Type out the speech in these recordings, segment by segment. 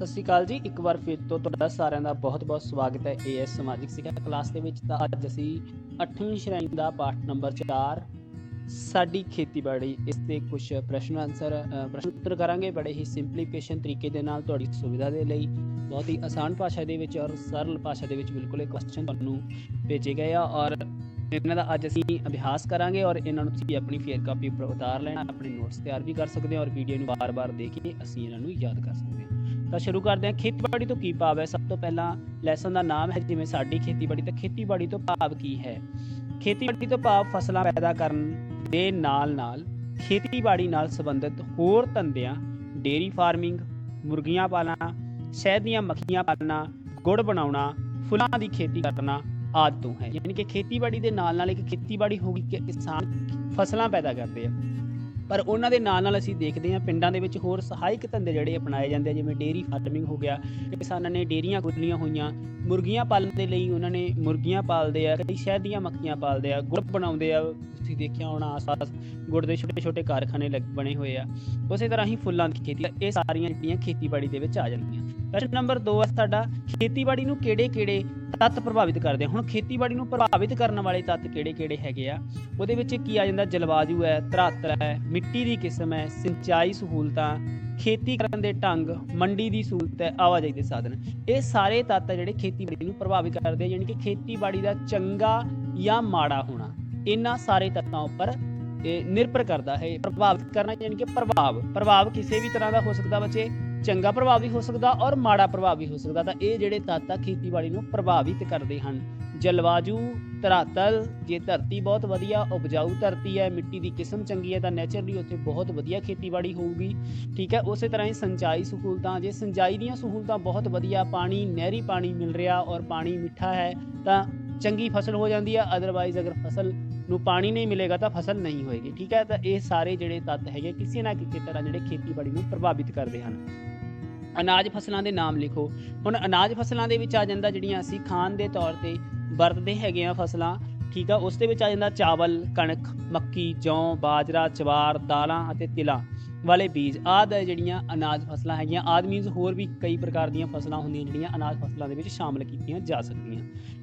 ਸਤਿ ਸ਼੍ਰੀ ਅਕਾਲ ਜੀ। ਇੱਕ ਵਾਰ ਫਿਰ ਤੋਂ ਤੁਹਾਡਾ ਸਾਰਿਆਂ ਦਾ ਬਹੁਤ-ਬਹੁਤ ਸਵਾਗਤ ਹੈ ਏਐਸ ਸਮਾਜਿਕ ਸਿੱਖਿਆ ਕਲਾਸ ਦੇ ਵਿੱਚ। ਤਾਂ ਅੱਜ ਅਸੀਂ 8ਵੀਂ ਸ਼੍ਰੇਣੀ ਦਾ ਪਾਠ ਨੰਬਰ 4 ਸਾਡੀ ਖੇਤੀਬਾੜੀ, ਇਸ ਤੇ ਕੁਝ ਪ੍ਰਸ਼ਨ ਉੱਤਰ ਕਰਾਂਗੇ ਬੜੇ ਹੀ ਸਿੰਪਲੀਫਿਕੇਸ਼ਨ ਤਰੀਕੇ ਦੇ ਨਾਲ ਤੁਹਾਡੀ ਸੁਵਿਧਾ ਦੇ ਲਈ। ਬਹੁਤ ਹੀ ਆਸਾਨ ਭਾਸ਼ਾ ਦੇ ਵਿੱਚ ਔਰ ਸਰਲ ਭਾਸ਼ਾ ਦੇ ਵਿੱਚ ਬਿਲਕੁਲ ਇਹ ਕੁਐਸਚਨ ਤੁਹਾਨੂੰ ਭੇਜੇ ਗਏ ਆ ਔਰ ਇਹਨਾਂ ਦਾ ਅੱਜ ਅਸੀਂ ਅਭਿਆਸ ਕਰਾਂਗੇ ਔਰ ਇਹਨਾਂ ਨੂੰ ਤੁਸੀਂ ਆਪਣੀ ਫੇਰ ਕਾਪੀ ਉੱਪਰ ਉਤਾਰ ਲੈਣਾ, ਆਪਣੇ ਨੋਟਸ ਤਿਆਰ ਵੀ ਕਰ ਸਕਦੇ ਹੋ ਔਰ ਵੀਡੀਓ ਨੂੰ ਬਾਰ-ਬਾਰ ਦੇਖ ਕੇ ਅਸੀਂ ਇਹਨਾਂ ਨੂੰ ਯਾਦ ਕਰ ਸਕਦੇ ਹਾਂ। ਤਾਂ ਸ਼ੁਰੂ ਕਰਦੇ ਹਾਂ। ਖੇਤੀਬਾੜੀ ਤੋਂ ਕੀ ਭਾਵ ਹੈ? ਸਭ ਤੋਂ ਪਹਿਲਾਂ ਲੈਸਨ ਦਾ ਨਾਮ ਹੈ ਜਿਵੇਂ ਸਾਡੀ ਖੇਤੀਬਾੜੀ। ਤਾਂ ਖੇਤੀਬਾੜੀ ਤੋਂ ਭਾਵ ਕੀ ਹੈ? ਖੇਤੀਬਾੜੀ ਤੋਂ ਭਾਵ ਫਸਲਾਂ ਪੈਦਾ ਕਰਨ ਦੇ ਨਾਲ ਖੇਤੀਬਾੜੀ ਨਾਲ ਸੰਬੰਧਿਤ ਹੋਰ ਧੰਦਿਆਂ, ਡੇਅਰੀ ਫਾਰਮਿੰਗ, ਮੁਰਗੀਆਂ ਪਾਲਣਾ, ਸ਼ਹਿਦ ਦੀਆਂ ਮੱਖੀਆਂ ਪਾਲਣਾ, ਗੁੜ ਬਣਾਉਣਾ, ਫੁੱਲਾਂ ਦੀ ਖੇਤੀ ਕਰਨਾ ਆਦਿ ਤੋਂ ਹੈ। ਯਾਨੀ ਕਿ ਖੇਤੀਬਾੜੀ ਦੇ ਨਾਲ ਇੱਕ ਖੇਤੀਬਾੜੀ ਹੋ ਗਈ ਕਿ ਕਿਸਾਨ ਫਸਲਾਂ ਪੈਦਾ ਕਰਦੇ ਆ, ਪਰ ਉਹਨਾਂ ਦੇ ਨਾਲ ਅਸੀਂ ਦੇਖਦੇ ਹਾਂ ਪਿੰਡਾਂ ਦੇ ਵਿੱਚ ਹੋਰ ਸਹਾਇਕ ਧੰਦੇ ਜਿਹੜੇ ਅਪਣਾਏ ਜਾਂਦੇ ਆ, ਜਿਵੇਂ ਡੇਅਰੀ ਫਾਰਮਿੰਗ ਹੋ ਗਿਆ। ਕਿਸਾਨਾਂ ਨੇ ਡੇਅਰੀਆਂ ਖੋਲ੍ਹੀਆਂ ਹੋਈਆਂ, ਮੁਰਗੀਆਂ ਪਾਲਣ ਦੇ ਲਈ ਉਹਨਾਂ ਨੇ ਮੁਰਗੀਆਂ ਪਾਲਦੇ ਆ, ਕਈ ਸ਼ਹਿਦ ਦੀਆਂ ਮੱਖੀਆਂ ਪਾਲਦੇ ਆ, ਗੁੜ ਬਣਾਉਂਦੇ ਆ। ਤੁਸੀਂ ਦੇਖਿਆ ਹੋਣਾ ਆਸ-ਪਾਸ ਗੁੜ ਦੇ ਛੋਟੇ-ਛੋਟੇ ਕਾਰਖਾਨੇ ਬਣੇ ਹੋਏ ਆ। ਉਸੇ ਤਰ੍ਹਾਂ ਹੀ ਫੁੱਲਾਂ ਦੀ ਖੇਤੀ, ਇਹ ਸਾਰੀਆਂ ਜਿਹੜੀਆਂ ਖੇਤੀਬਾੜੀ ਦੇ ਵਿੱਚ ਆ ਜਾਂਦੀਆਂ। ਪ੍ਰਸ਼ਨ ਨੰਬਰ 2 ਹੈ ਸਾਡਾ, ਖੇਤੀਬਾੜੀ ਨੂੰ ਕਿਹੜੇ-ਕਿਹੜੇ ਤੱਤ ਪ੍ਰਭਾਵਿਤ ਕਰਦੇ ਆ? ਹੁਣ ਖੇਤੀਬਾੜੀ ਨੂੰ ਪ੍ਰਭਾਵਿਤ ਕਰਨ ਵਾਲੇ ਤੱਤ ਕਿਹੜੇ-ਕਿਹੜੇ ਹੈਗੇ ਆ? ਉਹਦੇ ਵਿੱਚ ਕੀ ਆ ਜਾਂਦਾ? ਜਲਵਾਯੂ ਹੈ, ਧਰਾਤਲ ਹੈ, ਮਿੱਟੀ ਦੀ ਕਿਸਮ ਹੈ, ਸਿੰਚਾਈ ਸਹੂਲਤਾਂ, ਖੇਤੀ ਕਰਨ ਦੇ ਢੰਗ, ਮੰਡੀ ਦੀ ਸਹੂਲਤ ਹੈ, ਆਵਾਜਾਈ ਦੇ ਸਾਧਨ। ਇਹ ਸਾਰੇ ਤੱਤ ਆ ਜਿਹੜੇ ਖੇਤੀਬਾੜੀ ਨੂੰ ਪ੍ਰਭਾਵਿਤ ਕਰਦੇ ਆ। ਯਾਨੀ ਕਿ ਖੇਤੀਬਾੜੀ ਦਾ ਚੰਗਾ ਜਾਂ ਮਾੜਾ ਹੋਣਾ ਇਹਨਾਂ ਸਾਰੇ ਤੱਤਾਂ ਉੱਪਰ ਨਿਰਭਰ ਕਰਦਾ ਹੈ। ਪ੍ਰਭਾਵਿਤ ਕਰਨਾ ਯਾਨੀ ਕਿ ਪ੍ਰਭਾਵ ਕਿਸੇ ਵੀ ਤਰ੍ਹਾਂ ਦਾ ਹੋ ਸਕਦਾ ਬੱਚੇ, ਚੰਗਾ ਪ੍ਰਭਾਵ ਵੀ ਹੋ ਸਕਦਾ ਔਰ ਮਾੜਾ ਪ੍ਰਭਾਵ ਵੀ ਹੋ ਸਕਦਾ। ਤਾਂ ਇਹ ਜਿਹੜੇ ਤੱਤ ਆ ਖੇਤੀਬਾੜੀ ਨੂੰ ਪ੍ਰਭਾਵਿਤ ਕਰਦੇ ਹਨ। ਜਲਵਾਯੂ, ਧਰਾਤਲ, ਜੇ ਧਰਤੀ ਬਹੁਤ ਵਧੀਆ ਉਪਜਾਊ ਧਰਤੀ ਹੈ, ਮਿੱਟੀ ਦੀ ਕਿਸਮ ਚੰਗੀ ਹੈ ਤਾਂ ਨੈਚੁਰਲੀ ਉੱਥੇ ਬਹੁਤ ਵਧੀਆ ਖੇਤੀਬਾੜੀ ਹੋਊਗੀ। ਠੀਕ ਹੈ। ਉਸੇ ਤਰ੍ਹਾਂ ਹੀ ਸਿੰਚਾਈ ਸਹੂਲਤਾਂ, ਜੇ ਸਿੰਚਾਈ ਦੀਆਂ ਸਹੂਲਤਾਂ ਬਹੁਤ ਵਧੀਆ, ਪਾਣੀ ਨਹਿਰੀ ਪਾਣੀ ਮਿਲ ਰਿਹਾ ਔਰ ਪਾਣੀ ਮਿੱਠਾ ਹੈ ਤਾਂ ਚੰਗੀ ਫਸਲ ਹੋ ਜਾਂਦੀ ਹੈ। ਅਦਰਵਾਈਜ਼ ਅਗਰ ਫਸਲ ਨੂੰ ਪਾਣੀ ਨਹੀਂ ਮਿਲੇਗਾ ਤਾਂ ਫਸਲ ਨਹੀਂ ਹੋਏਗੀ। ਠੀਕ ਹੈ। ਤਾਂ ਇਹ ਸਾਰੇ ਜਿਹੜੇ ਤੱਤ ਹੈਗੇ ਕਿਸੇ ਨਾ ਕਿਸੇ ਤਰ੍ਹਾਂ ਜਿਹੜੇ ਖੇਤੀਬਾੜੀ ਨੂੰ ਪ੍ਰਭਾਵਿਤ ਕਰਦੇ ਹਨ। ਅਨਾਜ ਫਸਲਾਂ ਦੇ ਨਾਮ ਲਿਖੋ। ਹੁਣ ਅਨਾਜ ਫਸਲਾਂ ਦੇ ਵਿੱਚ ਆ ਜਾਂਦਾ ਜਿਹੜੀਆਂ ਅਸੀਂ ਖਾਣ ਦੇ ਤੌਰ ਤੇ ਵਰਤਦੇ ਹੈਗੇ ਆ ਫਸਲਾਂ। ਠੀਕ ਆ। ਉਸ ਦੇ ਵਿੱਚ ਆ ਜਾਂਦਾ ਚਾਵਲ, ਕਣਕ, ਮੱਕੀ, ਜੌਂ, ਬਾਜਰਾ, ਜਵਾਰ, ਦਾਲਾਂ ਅਤੇ ਤਿਲਾਂ ਵਾਲੇ ਬੀਜ ਆਦਿ ਜਿਹੜੀਆਂ ਅਨਾਜ ਫਸਲਾਂ ਹੈਗੀਆਂ। ਆਦਿ ਮੀਨਸ ਹੋਰ ਵੀ ਕਈ ਪ੍ਰਕਾਰ ਦੀਆਂ ਫਸਲਾਂ ਹੁੰਦੀਆਂ ਜਿਹੜੀਆਂ ਅਨਾਜ ਫਸਲਾਂ ਦੇ ਵਿੱਚ ਸ਼ਾਮਲ ਕੀਤੀਆਂ ਜਾ ਸਕਦੀਆਂ।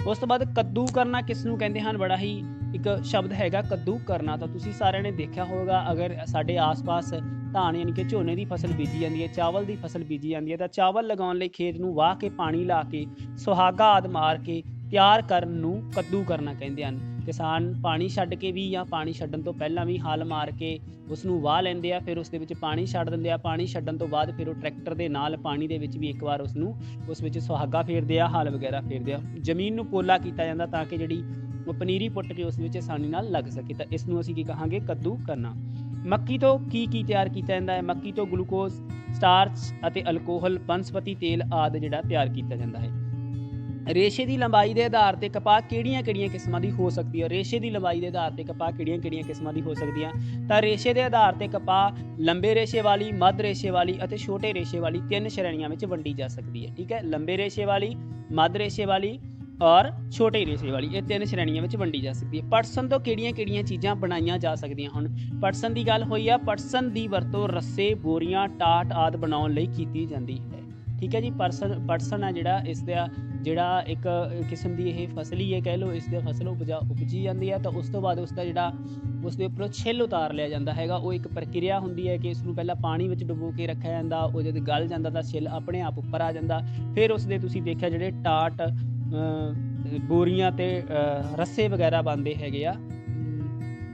ਉਸ ਤੋਂ ਬਾਅਦ ਕੱਦੂ ਕਰਨਾ ਕਿਸ ਨੂੰ ਕਹਿੰਦੇ ਹਨ? ਬੜਾ ਹੀ ਇੱਕ ਸ਼ਬਦ ਹੈਗਾ ਕੱਦੂ ਕਰਨਾ। ਤਾਂ ਤੁਸੀਂ ਸਾਰਿਆਂ ਨੇ ਦੇਖਿਆ ਹੋਵੇਗਾ, ਅਗਰ ਸਾਡੇ ਆਸ-ਪਾਸ ਧਾਨ ਯਾਨੀ ਕਿ ਝੋਨੇ ਦੀ ਫਸਲ ਬੀਜੀ ਜਾਂਦੀ ਹੈ, ਚਾਵਲ ਦੀ ਫਸਲ ਬੀਜੀ ਜਾਂਦੀ ਹੈ, ਤਾਂ ਚਾਵਲ ਲਗਾਉਣ ਲਈ ਖੇਤ ਨੂੰ ਵਾਹ ਕੇ, ਪਾਣੀ ਲਾ ਕੇ, ਸੁਹਾਗਾ ਆਦਿ ਮਾਰ ਕੇ ਤਿਆਰ ਕਰਨ ਨੂੰ ਕੱਦੂ ਕਰਨਾ ਕਹਿੰਦੇ ਹਨ। ਕਿਸਾਨ ਪਾਣੀ ਛੱਡ ਕੇ ਵੀ ਜਾਂ ਪਾਣੀ ਛੱਡਣ ਤੋਂ ਪਹਿਲਾਂ ਵੀ ਹਲ ਮਾਰ ਕੇ ਉਸ ਨੂੰ ਵਾਹ ਲੈਂਦੇ ਆ, ਫਿਰ ਉਸ ਦੇ ਵਿੱਚ ਪਾਣੀ ਛੱਡ ਦਿੰਦੇ ਆ। ਪਾਣੀ ਛੱਡਣ ਤੋਂ ਬਾਅਦ ਫਿਰ ਉਹ ਟਰੈਕਟਰ ਦੇ ਨਾਲ ਪਾਣੀ ਦੇ ਵਿੱਚ ਵੀ ਇੱਕ ਵਾਰ ਉਸ ਵਿੱਚ ਸੁਹਾਗਾ ਫੇਰਦੇ ਆ, ਹਲ ਵਗੈਰਾ ਫੇਰਦੇ ਆ। ਜ਼ਮੀਨ ਨੂੰ ਪੋਲਾ ਕੀਤਾ ਜਾਂਦਾ ਤਾਂ ਕਿ ਜਿਹੜੀ ਉਹ ਪਨੀਰੀ ਪੁੱਟ ਕੇ ਉਸ ਵਿੱਚ ਆਸਾਨੀ ਨਾਲ ਲੱਗ ਸਕੇ। ਤਾਂ ਇਸ ਨੂੰ ਅਸੀਂ ਕੀ ਕਹਾਂਗੇ? ਕੱਦੂ ਕਰਨਾ। ਮੱਕੀ ਤੋਂ ਕੀ ਤਿਆਰ ਕੀਤਾ ਜਾਂਦਾ ਹੈ? ਮੱਕੀ ਤੋਂ ਗਲੂਕੋਜ਼, ਸਟਾਰਚ ਅਤੇ ਅਲਕੋਹਲ, ਬਨਸਪਤੀ ਤੇਲ ਆਦਿ ਜਿਹੜਾ ਤਿਆਰ ਕੀਤਾ ਜਾਂਦਾ ਹੈ। ਰੇਸ਼ੇ ਦੀ ਲੰਬਾਈ ਦੇ ਆਧਾਰ ਤੇ ਕਪਾਹ ਕਿਹੜੀਆਂ ਕਿਸਮਾਂ ਦੀ ਹੋ ਸਕਦੀ ਹੈ? ਰੇਸ਼ੇ ਦੀ ਲੰਬਾਈ ਦੇ ਆਧਾਰ ਤੇ ਕਪਾਹ ਕਿਹੜੀਆਂ ਕਿਸਮਾਂ ਦੀ ਹੋ ਸਕਦੀਆਂ? ਤਾਂ ਰੇਸ਼ੇ ਦੇ ਆਧਾਰ ਤੇ ਕਪਾਹ ਲੰਬੇ ਰੇਸ਼ੇ ਵਾਲੀ, ਮੱਧ ਰੇਸ਼ੇ ਵਾਲੀ ਅਤੇ ਛੋਟੇ ਰੇਸ਼ੇ ਵਾਲੀ 3 ਸ਼੍ਰੇਣੀਆਂ ਵਿੱਚ ਵੰਡੀ ਜਾ ਸਕਦੀ ਹੈ। ਠੀਕ ਹੈ। ਲੰਬੇ ਰੇਸ਼ੇ ਵਾਲੀ, ਮੱਧ ਰੇਸ਼ੇ ਵਾਲੀ ਔਰ ਛੋਟੇ ਰੇਸ਼ੇ ਵਾਲੀ, ਇਹ 3 ਸ਼੍ਰੇਣੀਆਂ ਵਿੱਚ ਵੰਡੀ ਜਾ ਸਕਦੀ ਹੈ। ਪਟਸਨ ਤੋਂ ਕਿਹੜੀਆਂ ਚੀਜ਼ਾਂ ਬਣਾਈਆਂ ਜਾ ਸਕਦੀਆਂ? ਹੁਣ ਪਟਸਨ ਦੀ ਗੱਲ ਹੋਈ ਆ। ਪਟਸਨ ਦੀ ਵਰਤੋਂ ਰੱਸੇ, ਬੋਰੀਆਂ, ਟਾਟ ਆਦਿ ਬਣਾਉਣ ਲਈ ਕੀਤੀ ਜਾਂਦੀ ਹੈ। ਠੀਕ ਹੈ ਜੀ। ਪਟਸਨ ਆ ਜਿਹੜਾ ਇੱਕ ਕਿਸਮ ਦੀ ਇਹ ਫਸਲ ਹੀ ਹੈ ਕਹਿ ਲਓ। ਇਸ ਦੇ ਫਸਲ ਉਪਜੀ ਜਾਂਦੀ ਹੈ ਤਾਂ ਉਸ ਤੋਂ ਬਾਅਦ ਉਸ ਦੇ ਉੱਪਰੋਂ ਛਿੱਲ ਉਤਾਰ ਲਿਆ ਜਾਂਦਾ ਹੈਗਾ। ਉਹ ਇੱਕ ਪ੍ਰਕਿਰਿਆ ਹੁੰਦੀ ਹੈ ਕਿ ਇਸ ਨੂੰ ਪਹਿਲਾਂ ਪਾਣੀ ਵਿੱਚ ਡੁਬੋ ਕੇ ਰੱਖਿਆ ਜਾਂਦਾ, ਉਹ ਜਦ ਗਲ ਜਾਂਦਾ ਤਾਂ ਛਿੱਲ ਆਪਣੇ ਆਪ ਉੱਪਰ ਆ ਜਾਂਦਾ। ਫਿਰ ਉਸ ਦੇ ਤੁਸੀਂ ਦੇਖਿਆ ਜਿਹੜੇ ਟਾਟ, ਬੋਰੀਆਂ ਤੇ ਰੱਸੇ ਵਗੈਰਾ ਬਣਦੇ ਹੈਗੇ ਆ।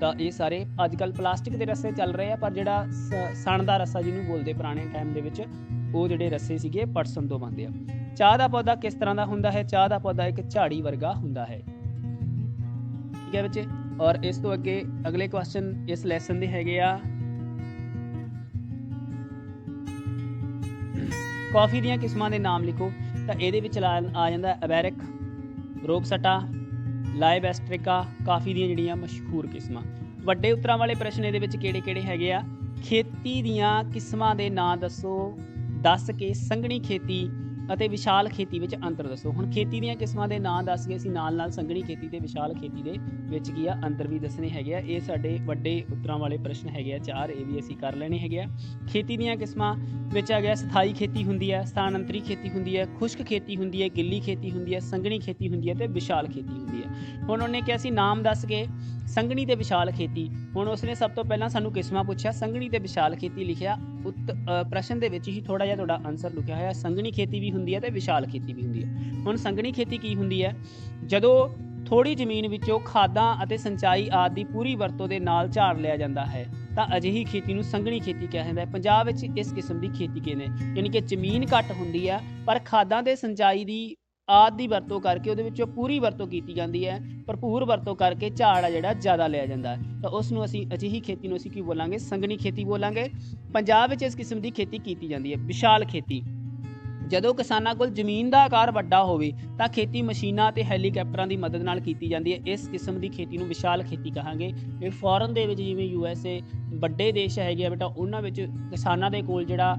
ਤਾਂ ਇਹ ਸਾਰੇ ਅੱਜ ਕੱਲ੍ਹ ਪਲਾਸਟਿਕ ਦੇ ਰੱਸੇ ਚੱਲ ਰਹੇ ਆ, ਪਰ ਜਿਹੜਾ ਸਣ ਦਾ ਰੱਸਾ ਜਿਹਨੂੰ ਬੋਲਦੇ ਪੁਰਾਣੇ ਟਾਈਮ ਦੇ ਵਿੱਚ, ਉਹ ਜਿਹੜੇ ਰੱਸੇ ਸੀਗੇ ਪਟਸਨ ਤੋਂ ਬਣਦੇ ਆ। ਚਾਹ ਦਾ ਪੌਦਾ ਕਿਸ ਤਰ੍ਹਾਂ ਦਾ ਹੁੰਦਾ ਹੈ? ਚਾਹ ਦਾ ਪੌਦਾ ਇੱਕ ਝਾੜੀ ਵਰਗਾ ਹੁੰਦਾ ਹੈ। ਠੀਕ ਹੈ ਬੱਚੇ। ਔਰ ਇਸ ਤੋਂ ਅਗਲੇ ਕੁਐਸਚਨ ਇਸ ਲੈਸਨ ਦੇ ਹੈਗੇ ਆ, ਕਾਫੀ ਦੀਆਂ ਕਿਸਮਾਂ ਦੇ ਨਾਮ ਲਿਖੋ। ਤਾਂ ਇਹਦੇ ਵਿੱਚ ਆ ਜਾਂਦਾ ਅਰੈਬਿਕ, ਰੋਬਸਟਾ, ਲਾਈਬੈਸਟ੍ਰਿਕਾ, ਕਾਫੀ ਦੀਆਂ ਜਿਹੜੀਆਂ ਮਸ਼ਹੂਰ ਕਿਸਮਾਂ। ਵੱਡੇ ਉੱਤਰਾਂ ਵਾਲੇ ਪ੍ਰਸ਼ਨ ਇਹਦੇ ਵਿੱਚ ਕਿਹੜੇ ਹੈਗੇ ਆ? ਖੇਤੀ ਦੀਆਂ ਕਿਸਮਾਂ ਦੇ ਨਾਂ ਦੱਸ ਕੇ ਸੰਘਣੀ ਖੇਤੀ, ਅਤੇ ਵਿਸ਼ਾਲ ਖੇਤੀ ਵਿੱਚ ਅੰਤਰ ਦੱਸੋ। ਹੁਣ ਖੇਤੀ ਦੀਆਂ ਕਿਸਮਾਂ ਦੇ ਨਾਂ ਦੱਸ ਕੇ ਅਸੀਂ ਨਾਲ ਸੰਘਣੀ ਖੇਤੀ ਤੇ ਵਿਸ਼ਾਲ ਖੇਤੀ ਦੇ ਵਿੱਚ ਕੀ ਆ ਅੰਤਰ ਵੀ ਦੱਸਣੇ ਹੈਗੇ ਆ। ਇਹ ਸਾਡੇ ਵੱਡੇ ਉੱਤਰਾਂ ਵਾਲੇ ਪ੍ਰਸ਼ਨ ਹੈਗੇ ਆ 4, ਇਹ ਵੀ ਅਸੀਂ ਕਰ ਲੈਣੇ ਹੈਗੇ ਆ। ਖੇਤੀ ਦੀਆਂ ਕਿਸਮਾਂ ਵਿੱਚ ਆ ਗਿਆ ਸਥਾਈ ਖੇਤੀ ਹੁੰਦੀ ਹੈ, ਸਥਾਨਾਂਤਰੀ ਖੇਤੀ ਹੁੰਦੀ ਹੈ, ਖੁਸ਼ਕ ਖੇਤੀ ਹੁੰਦੀ ਹੈ, ਗਿੱਲੀ ਖੇਤੀ ਹੁੰਦੀ ਹੈ, ਸੰਘਣੀ ਖੇਤੀ ਹੁੰਦੀ ਹੈ ਤੇ ਵਿਸ਼ਾਲ ਖੇਤੀ ਹੁੰਦੀ ਹੈ। ਹੁਣ ਉਹਨੇ ਕਿਹਾ ਸੀ ਨਾਮ ਦੱਸ ਕੇ ਸੰਘਣੀ ਤੇ ਵਿਸ਼ਾਲ ਖੇਤੀ। ਹੁਣ ਉਸਨੇ ਸਭ ਤੋਂ ਪਹਿਲਾਂ ਸਾਨੂੰ ਕਿਸਮਾਂ ਪੁੱਛਿਆ, ਸੰਘਣੀ ਤੇ ਵਿਸ਼ਾਲ ਖੇਤੀ ਲਿਖਿਆ। ਪ੍ਰਸ਼ਨ ਦੇ ਵਿੱਚ ਹੀ ਥੋੜਾ ਜਿਹਾ ਤੁਹਾਡਾ ਆਨਸਰ ਲਿਖਿਆ ਹੋਇਆ, ਸੰਘਣੀ ਖੇਤੀ ਵੀ ਹੁੰਦੀ ਹੈ ਤੇ ਵਿਸ਼ਾਲ ਖੇਤੀ ਵੀ ਹੁੰਦੀ ਹੈ। ਹੁਣ ਸੰਘਣੀ ਖੇਤੀ ਕੀ ਹੁੰਦੀ ਹੈ? ਜਦੋਂ ਥੋੜੀ ਜ਼ਮੀਨ ਵਿੱਚੋਂ ਖਾਦਾਂ ਅਤੇ ਸਿੰਚਾਈ ਆਦਿ ਦੀ ਪੂਰੀ ਵਰਤੋਂ ਦੇ ਨਾਲ ਝਾੜ ਲਿਆ ਜਾਂਦਾ ਹੈ ਤਾਂ ਅਜਿਹੀ ਖੇਤੀ ਨੂੰ ਸੰਘਣੀ ਖੇਤੀ ਕਿਹਾ ਜਾਂਦਾ ਹੈ। ਪੰਜਾਬ ਵਿੱਚ ਇਸ ਕਿਸਮ ਦੀ ਖੇਤੀ ਕਿਵੇਂ, ਯਾਨੀ ਕਿ ਜ਼ਮੀਨ ਘੱਟ ਹੁੰਦੀ ਹੈ ਪਰ ਖਾਦਾਂ ਤੇ ਸਿੰਚਾਈ ਦੀ ਆਦਿ ਦੀ ਵਰਤੋਂ ਕਰਕੇ ਉਹਦੇ ਵਿੱਚੋਂ ਪੂਰੀ ਵਰਤੋਂ ਕੀਤੀ ਜਾਂਦੀ ਹੈ, ਭਰਪੂਰ ਵਰਤੋਂ ਕਰਕੇ ਝਾੜ ਆ ਜਿਹੜਾ ਜ਼ਿਆਦਾ ਲਿਆ ਜਾਂਦਾ ਹੈ ਤਾਂ ਉਸ ਨੂੰ ਅਸੀਂ ਅਜਿਹੀ ਖੇਤੀ ਨੂੰ ਅਸੀਂ ਕੀ ਬੋਲਾਂਗੇ? ਸੰਘਣੀ ਖੇਤੀ ਬੋਲਾਂਗੇ। ਪੰਜਾਬ ਵਿੱਚ ਇਸ ਕਿਸਮ ਦੀ ਖੇਤੀ ਕੀਤੀ ਜਾਂਦੀ ਹੈ। ਵਿਸ਼ਾਲ ਖੇਤੀ, ਜਦੋਂ ਕਿਸਾਨਾਂ ਕੋਲ ਜ਼ਮੀਨ ਦਾ ਆਕਾਰ ਵੱਡਾ ਹੋਵੇ ਤਾਂ ਖੇਤੀ ਮਸ਼ੀਨਾਂ ਅਤੇ ਹੈਲੀਕਾਪਟਰਾਂ ਦੀ ਮਦਦ ਨਾਲ ਕੀਤੀ ਜਾਂਦੀ ਹੈ। ਇਸ ਕਿਸਮ ਦੀ ਖੇਤੀ ਨੂੰ ਵਿਸ਼ਾਲ ਖੇਤੀ ਕਹਾਂਗੇ। ਇਹ ਫੋਰਨ ਦੇ ਵਿੱਚ ਜਿਵੇਂ USA ਵੱਡੇ ਦੇਸ਼ ਹੈਗੇ ਆ ਬੇਟਾ, ਉਹਨਾਂ ਵਿੱਚ ਕਿਸਾਨਾਂ ਦੇ ਕੋਲ ਜਿਹੜਾ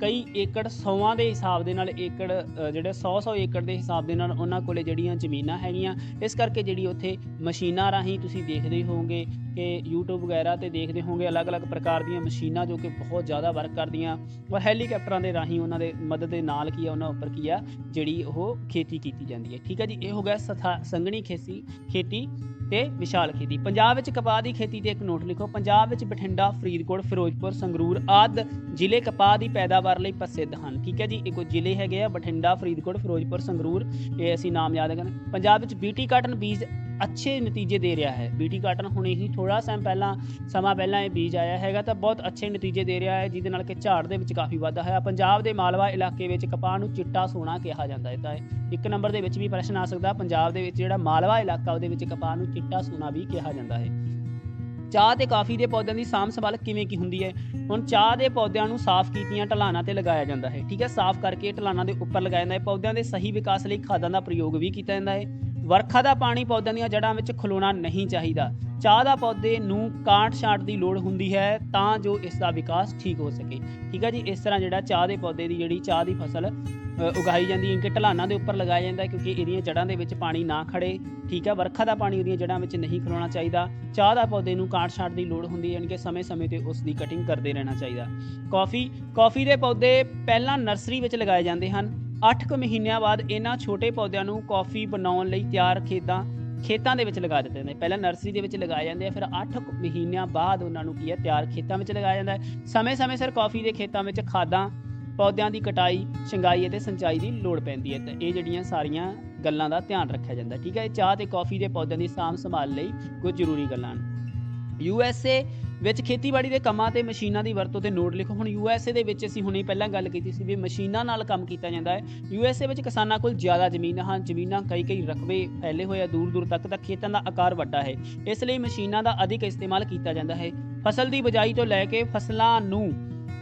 ਕਈ ਏਕੜ ਸੌਆਂ ਦੇ ਹਿਸਾਬ ਦੇ ਨਾਲ ਏਕੜ ਜਿਹੜੇ 100 ਏਕੜ ਦੇ ਹਿਸਾਬ ਦੇ ਨਾਲ ਉਹਨਾਂ ਕੋਲੇ ਜਿਹੜੀਆਂ ਜ਼ਮੀਨਾਂ ਹੈਗੀਆਂ, ਇਸ ਕਰਕੇ ਜਿਹੜੀ ਉੱਥੇ ਮਸ਼ੀਨਾਂ ਰਾਹੀਂ ਤੁਸੀਂ ਦੇਖਦੇ ਹੋਵੋਗੇ ਕਿ YouTube ਵਗੈਰਾ 'ਤੇ ਦੇਖਦੇ ਹੋਵੋਗੇ ਅਲੱਗ-ਅਲੱਗ ਪ੍ਰਕਾਰ ਦੀਆਂ ਮਸ਼ੀਨਾਂ ਜੋ ਕਿ ਬਹੁਤ ਜ਼ਿਆਦਾ ਵਰਕ ਕਰਦੀਆਂ ਔਰ ਹੈਲੀਕਾਪਟਰਾਂ ਦੇ ਰਾਹੀਂ ਉਹਨਾਂ ਦੇ ਮਦਦ ਦੇ ਨਾਲ ਕੀ ਆ ਉਹਨਾਂ ਉੱਪਰ ਕੀ ਆ ਜਿਹੜੀ ਉਹ ਖੇਤੀ ਕੀਤੀ ਜਾਂਦੀ ਹੈ। ਠੀਕ ਹੈ ਜੀ, ਇਹ ਹੋ ਗਿਆ ਸੰਘਣੀ ਖੇਤੀ ਤੇ ਵਿਸ਼ਾਲ ਖੇਤੀ। ਪੰਜਾਬ ਵਿੱਚ ਕਪਾਹ ਦੀ ਖੇਤੀ ਤੇ ਇੱਕ ਨੋਟ ਲਿਖੋ। ਪੰਜਾਬ ਵਿੱਚ ਬਠਿੰਡਾ, ਫਰੀਦਕੋਟ, ਫਿਰੋਜ਼ਪੁਰ, ਸੰਗਰੂਰ ਆਦਿ ਜ਼ਿਲ੍ਹੇ ਕਪਾਹ ਦੀ ਪੈਦਾਵਾਰ ਲਈ ਪ੍ਰਸਿੱਧ ਹਨ। ਠੀਕ ਹੈ ਜੀ, ਇਹ ਕੁਝ ਜ਼ਿਲ੍ਹੇ ਹੈਗੇ ਆ ਬਠਿੰਡਾ, ਫਰੀਦਕੋਟ, ਫਿਰੋਜ਼ਪੁਰ, ਸੰਗਰੂਰ, ਇਹ ਅਸੀਂ ਨਾਮ ਯਾਦ ਕਰਨ। ਪੰਜਾਬ ਵਿੱਚ BT ਕਾਟਨ ਬੀਜ ਅੱਛੇ ਨਤੀਜੇ ਦੇ ਰਿਹਾ ਹੈ। BT ਕਾਟਨ ਹੁਣੇ ਹੀ ਥੋੜਾ ਸਮਾਂ ਪਹਿਲਾਂ ਇਹ ਬੀਜ ਆਇਆ ਹੈਗਾ ਤਾਂ ਬਹੁਤ ਅੱਛੇ ਨਤੀਜੇ ਦੇ ਰਿਹਾ ਹੈ, ਜਿਹਦੇ ਨਾਲ ਕਿ ਝਾੜ ਦੇ ਵਿੱਚ ਕਾਫੀ ਵਾਧਾ ਹੋਇਆ। ਪੰਜਾਬ ਦੇ ਮਾਲਵਾ ਇਲਾਕੇ ਵਿੱਚ ਕਪਾਹ ਨੂੰ ਚਿੱਟਾ ਸੋਨਾ ਕਿਹਾ ਜਾਂਦਾ ਹੈ ਤਾਂ 1 ਨੰਬਰ ਦੇ ਵਿੱਚ ਵੀ ਪ੍ਰਸ਼ਨ ਆ ਸਕਦਾ। ਪੰਜਾਬ ਦੇ ਵਿੱਚ ਜਿਹੜਾ ਮਾਲਵਾ ਇਲਾਕਾ ਉਹਦੇ ਵਿੱਚ ਕਪਾਹ ਨੂੰ ਚਿੱਟਾ ਸੋਨਾ ਵੀ ਕਿਹਾ ਜਾਂਦਾ ਹੈ। ਚਾਹ ਤੇ ਕਾਫੀ ਦੇ ਪੌਦਿਆਂ ਦੀ ਸਾਂਭ ਸੰਭਾਲ ਕਿਵੇਂ ਕੀ ਹੁੰਦੀ ਹੈ? ਹੁਣ ਚਾਹ ਦੇ ਪੌਦਿਆਂ ਨੂੰ ਸਾਫ਼ ਕੀਤੀਆਂ ਢਲਾਨਾਂ ਤੇ ਲਗਾਇਆ ਜਾਂਦਾ ਹੈ। ਠੀਕ ਹੈ, ਸਾਫ਼ ਕਰਕੇ ਢਲਾਨਾਂ ਦੇ ਉੱਪਰ ਲਗਾਇਆ ਜਾਂਦਾ ਹੈ। ਪੌਦਿਆਂ ਦੇ ਸਹੀ ਵਿਕਾਸ ਲਈ ਖਾਦਾਂ ਦਾ ਪ੍ਰਯੋਗ ਵੀ ਕੀਤਾ ਜਾਂਦਾ ਹੈ। ਵਰਖਾ ਦਾ ਪਾਣੀ ਪੌਦਿਆਂ ਦੀਆਂ ਜੜ੍ਹਾਂ ਵਿੱਚ ਖਲੋਣਾ ਨਹੀਂ ਚਾਹੀਦਾ। ਚਾਹ ਦਾ ਪੌਦੇ ਨੂੰ ਕਾਟ ਛਾਂਟ ਦੀ ਲੋੜ ਹੁੰਦੀ ਹੈ ਤਾਂ ਜੋ ਇਸ ਦਾ ਵਿਕਾਸ ਠੀਕ ਹੋ ਸਕੇ। ਠੀਕ ਹੈ ਜੀ, ਇਸ ਤਰ੍ਹਾਂ ਜਿਹੜਾ ਚਾਹ ਦੇ ਪੌਦੇ ਦੀ ਜਿਹੜੀ ਚਾਹ ਦੀ ਫਸਲ ਉਗਾਈ ਜਾਂਦੀ ਹੈ ਕਿ ਢਲਾਨਾਂ ਦੇ ਉੱਪਰ ਲਗਾਇਆ ਜਾਂਦਾ ਕਿਉਂਕਿ ਇਹਦੀਆਂ ਜੜ੍ਹਾਂ ਦੇ ਵਿੱਚ ਪਾਣੀ ਨਾ ਖੜੇ। ਠੀਕ ਹੈ, ਵਰਖਾ ਦਾ ਪਾਣੀ ਉਹਦੀਆਂ ਜੜ੍ਹਾਂ ਵਿੱਚ ਨਹੀਂ ਖਲੋਣਾ ਚਾਹੀਦਾ। ਚਾਹ ਦਾ ਪੌਦੇ ਨੂੰ ਕਾਟ ਛਾਂਟ ਦੀ ਲੋੜ ਹੁੰਦੀ ਹੈ, ਯਾਨੀ ਕਿ ਸਮੇਂ-ਸਮੇਂ ਤੇ ਉਸ ਦੀ ਕਟਿੰਗ ਕਰਦੇ ਰਹਿਣਾ ਚਾਹੀਦਾ। ਕੌਫੀ ਦੇ ਪੌਦੇ ਪਹਿਲਾਂ ਨਰਸਰੀ ਵਿੱਚ ਲਗਾਏ ਜਾਂਦੇ ਹਨ। 8 ਕੁ ਮਹੀਨਿਆਂ ਬਾਅਦ ਇਹਨਾਂ ਛੋਟੇ ਪੌਦਿਆਂ ਨੂੰ ਕੌਫੀ ਬਣਾਉਣ ਲਈ ਤਿਆਰ ਖੇਤਾਂ ਦੇ ਵਿੱਚ ਲਗਾ ਦਿੱਤੇ ਜਾਂਦੇ। ਪਹਿਲਾਂ ਨਰਸਰੀ ਦੇ ਵਿੱਚ ਲਗਾਏ ਜਾਂਦੇ ਆ, ਫਿਰ 8 ਮਹੀਨਿਆਂ ਬਾਅਦ ਉਹਨਾਂ ਨੂੰ ਕੀ ਹੈ ਤਿਆਰ ਖੇਤਾਂ ਵਿੱਚ ਲਗਾਇਆ ਜਾਂਦਾ ਹੈ। ਸਮੇਂ-ਸਮੇਂ ਸਿਰ ਕੌਫੀ ਦੇ ਖੇਤਾਂ ਵਿੱਚ ਖਾਦਾਂ, ਪੌਦਿਆਂ ਦੀ ਕਟਾਈ, ਛੰਗਾਈ ਅਤੇ ਸਿੰਚਾਈ ਦੀ ਲੋੜ ਪੈਂਦੀ ਹੈ ਤਾਂ ਇਹ ਜਿਹੜੀਆਂ ਸਾਰੀਆਂ ਗੱਲਾਂ ਦਾ ਧਿਆਨ ਰੱਖਿਆ ਜਾਂਦਾ। ਠੀਕ ਹੈ, ਚਾਹ ਤੇ ਕੌਫੀ ਦੇ ਪੌਦਿਆਂ ਦੀ ਸਾਂਭ ਸੰਭਾਲ ਲਈ ਕੁਝ ਜ਼ਰੂਰੀ ਗੱਲਾਂ ਹਨ। USA ਵਿੱਚ ਖੇਤੀਬਾੜੀ ਦੇ ਕੰਮਾਂ ਤੇ ਮਸ਼ੀਨਾਂ ਦੀ ਵਰਤੋਂ ਤੇ ਨੋਟ ਲਿਖੋ। ਹੁਣ USA ਦੇ ਵਿੱਚ ਅਸੀਂ ਹੁਣੇ ਪਹਿਲਾਂ ਗੱਲ ਕੀਤੀ ਸੀ ਵੀ ਮਸ਼ੀਨਾਂ ਨਾਲ ਕੰਮ ਕੀਤਾ ਜਾਂਦਾ ਹੈ। USA ਵਿੱਚ ਕਿਸਾਨਾਂ ਕੋਲ ਜ਼ਿਆਦਾ ਜ਼ਮੀਨਾਂ ਹਨ, ਜ਼ਮੀਨਾਂ ਕਈ ਰਕਬੇ ਫੈਲੇ ਹੋਏ ਆ ਦੂਰ ਤੱਕ ਤਾਂ ਖੇਤਾਂ ਦਾ ਆਕਾਰ ਵੱਡਾ ਹੈ, ਇਸ ਲਈ ਮਸ਼ੀਨਾਂ ਦਾ ਅਧਿਕ ਇਸਤੇਮਾਲ ਕੀਤਾ ਜਾਂਦਾ ਹੈ। ਫਸਲ ਦੀ ਬਿਜਾਈ ਤੋਂ ਲੈ ਕੇ ਫਸਲਾਂ ਨੂੰ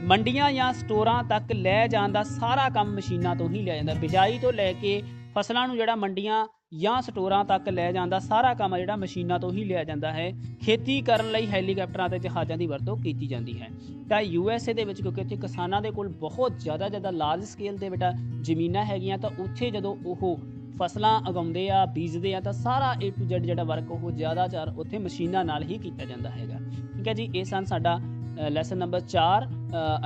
ਮੰਡੀਆਂ ਜਾਂ ਸਟੋਰਾਂ ਤੱਕ ਲੈ ਜਾਣ ਦਾ ਸਾਰਾ ਕੰਮ ਮਸ਼ੀਨਾਂ ਤੋਂ ਹੀ ਲਿਆ ਜਾਂਦਾ। ਬਿਜਾਈ ਤੋਂ ਲੈ ਕੇ ਫਸਲਾਂ ਨੂੰ ਜਿਹੜਾ ਮੰਡੀਆਂ ਜਾਂ ਸਟੋਰਾਂ ਤੱਕ ਲੈ ਜਾਣ ਦਾ ਸਾਰਾ ਕੰਮ ਜਿਹੜਾ ਮਸ਼ੀਨਾਂ ਤੋਂ ਹੀ ਲਿਆ ਜਾਂਦਾ ਹੈ। ਖੇਤੀ ਕਰਨ ਲਈ ਹੈਲੀਕਾਪਟਰਾਂ ਤੇ ਜਹਾਜ਼ਾਂ ਦੀ ਵਰਤੋਂ ਕੀਤੀ ਜਾਂਦੀ ਹੈ ਤਾਂ USA ਦੇ ਵਿੱਚ ਕਿਉਂਕਿ ਉੱਥੇ ਕਿਸਾਨਾਂ ਦੇ ਕੋਲ ਬਹੁਤ ਜ਼ਿਆਦਾ ਲਾਰਜ ਸਕੇਲ ਦੇ ਬੇਟਾ ਜ਼ਮੀਨਾਂ ਹੈਗੀਆਂ ਤਾਂ ਉੱਥੇ ਜਦੋਂ ਉਹ ਫਸਲਾਂ ਉਗਾਉਂਦੇ ਆ, ਬੀਜਦੇ ਆ ਤਾਂ ਸਾਰਾ A to Z ਜਿਹੜਾ ਵਰਕ ਉਹ ਜ਼ਿਆਦਾਤਰ ਉੱਥੇ ਮਸ਼ੀਨਾਂ ਨਾਲ ਹੀ ਕੀਤਾ ਜਾਂਦਾ ਹੈਗਾ। ਠੀਕ ਹੈ ਜੀ, ਇਹ ਸਨ ਸਾਡਾ ਲੈਸਨ ਨੰਬਰ 4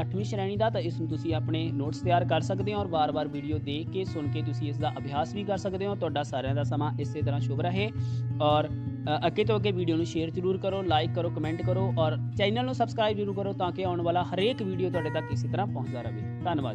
8ਵੀਂ ਸ਼੍ਰੇਣੀ ਦਾ। ਤਾਂ ਇਸ ਨੂੰ ਤੁਸੀਂ ਆਪਣੇ ਨੋਟਸ ਤਿਆਰ ਕਰ ਸਕਦੇ ਹੋ ਔਰ ਵਾਰ-ਵਾਰ ਵੀਡੀਓ ਦੇਖ ਕੇ ਸੁਣ ਕੇ ਤੁਸੀਂ ਇਸ ਦਾ ਅਭਿਆਸ ਵੀ ਕਰ ਸਕਦੇ ਹੋ। ਤੁਹਾਡਾ ਸਾਰਿਆਂ ਦਾ ਸਮਾਂ ਇਸੇ ਤਰ੍ਹਾਂ ਸ਼ੁਭ ਰਹੇ ਔਰ ਅੱਗੇ ਤੋਂ ਅੱਗੇ ਵੀਡੀਓ ਨੂੰ ਸ਼ੇਅਰ ਜ਼ਰੂਰ ਕਰੋ, ਲਾਈਕ ਕਰੋ, ਕਮੈਂਟ ਕਰੋ ਔਰ ਚੈਨਲ ਨੂੰ ਸਬਸਕ੍ਰਾਈਬ ਜ਼ਰੂਰ ਕਰੋ ਤਾਂ ਕਿ ਆਉਣ ਵਾਲਾ ਹਰੇਕ ਵੀਡੀਓ ਤੁਹਾਡੇ ਤੱਕ ਇਸੇ ਤਰ੍ਹਾਂ ਪਹੁੰਚਦਾ ਰਹੇ। ਧੰਨਵਾਦ।